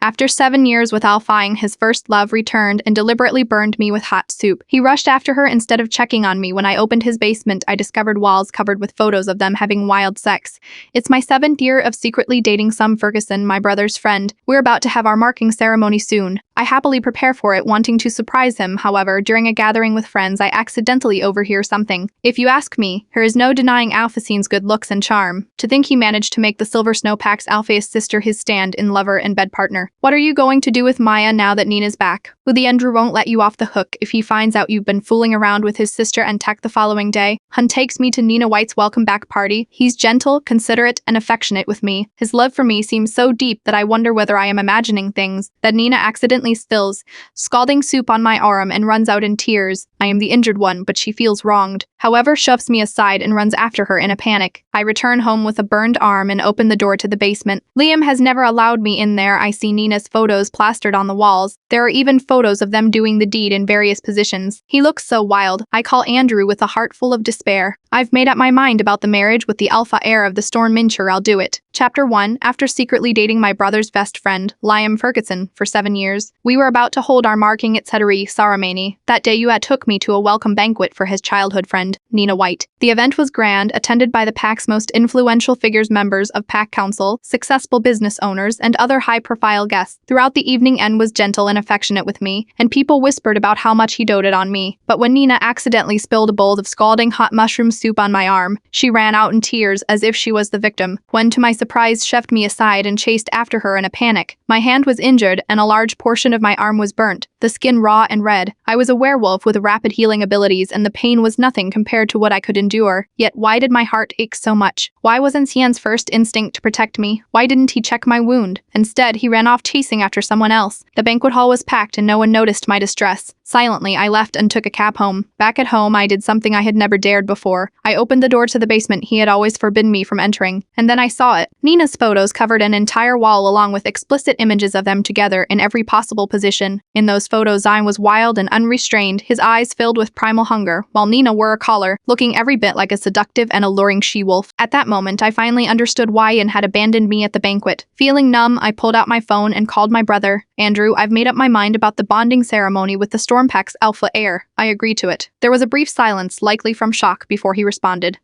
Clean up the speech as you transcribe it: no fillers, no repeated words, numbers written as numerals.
After 7 years with Alfine, his first love returned and deliberately burned me with hot soup. He rushed after her instead of checking on me. When I opened his basement, I discovered walls covered with photos of them having wild sex. It's my 7th year of secretly dating Sam Ferguson, my brother's friend. We're about to have our marking ceremony soon. I happily prepare for it, wanting to surprise him. However, during a gathering with friends, I accidentally overhear something. If you ask me, there is no denying Alphacine's good looks and charm. To think he managed to make the Silver Snowpack's Alphaeus sister his stand-in lover and bed partner. What are you going to do with Maya now that Nina's back? The Andrew won't let you off the hook if he finds out you've been fooling around with his sister and Tech the following day. Hun takes me to Nina White's welcome back party. He's gentle, considerate, and affectionate with me. His love for me seems so deep that I wonder whether I am imagining things. That Nina accidentally spills scalding soup on my arm and runs out in tears. I am the injured one, but she feels wronged. However, shoves me aside and runs after her in a panic. I return home with a burned arm and open the door to the basement. Liam has never allowed me in there. I see Nina's photos plastered on the walls. There are even photos of them doing the deed in various positions. He looks so wild. I call Andrew with a heart full of despair. I've made up my mind about the marriage with the alpha heir of the Storm Mincher. I'll do it. Chapter 1. After secretly dating my brother's best friend, Liam Ferguson, for 7 years, we were about to hold our marking ceremony. That day you took me to a welcome banquet for his childhood friend, Nina White. The event was grand, attended by the PAC's most influential figures, members of PAC Council, successful business owners, and other high-profile guests. Throughout the evening, N was gentle and affectionate with me, and people whispered about how much he doted on me. But when Nina accidentally spilled a bowl of scalding hot mushroom soup on my arm, she ran out in tears as if she was the victim. When, to my surprise, shoved me aside and chased after her in a panic. My hand was injured, and a large portion of my arm was burnt, the skin raw and red. I was a werewolf with rapid healing abilities, and the pain was nothing compared to what I could endure. Yet why did my heart ache so much? Why wasn't Cian's first instinct to protect me? Why didn't he check my wound? Instead, he ran off chasing after someone else. The banquet hall was packed and no one noticed my distress. Silently, I left and took a cab home. Back at home, I did something I had never dared before. I opened the door to the basement he had always forbidden me from entering, and then I saw it. Nina's photos covered an entire wall along with explicit images of them together in every possible position. In those photos, Zion was wild and unrestrained, his eyes filled with primal hunger, while Nina wore a collar, looking every bit like a seductive and alluring she-wolf. At that moment, I finally understood why Ian had abandoned me at the banquet. Feeling numb, I pulled out my phone and called my brother. Andrew, I've made up my mind about the bonding ceremony with the Stormpac's alpha heir. I agree to it. There was a brief silence, likely from shock, before he responded.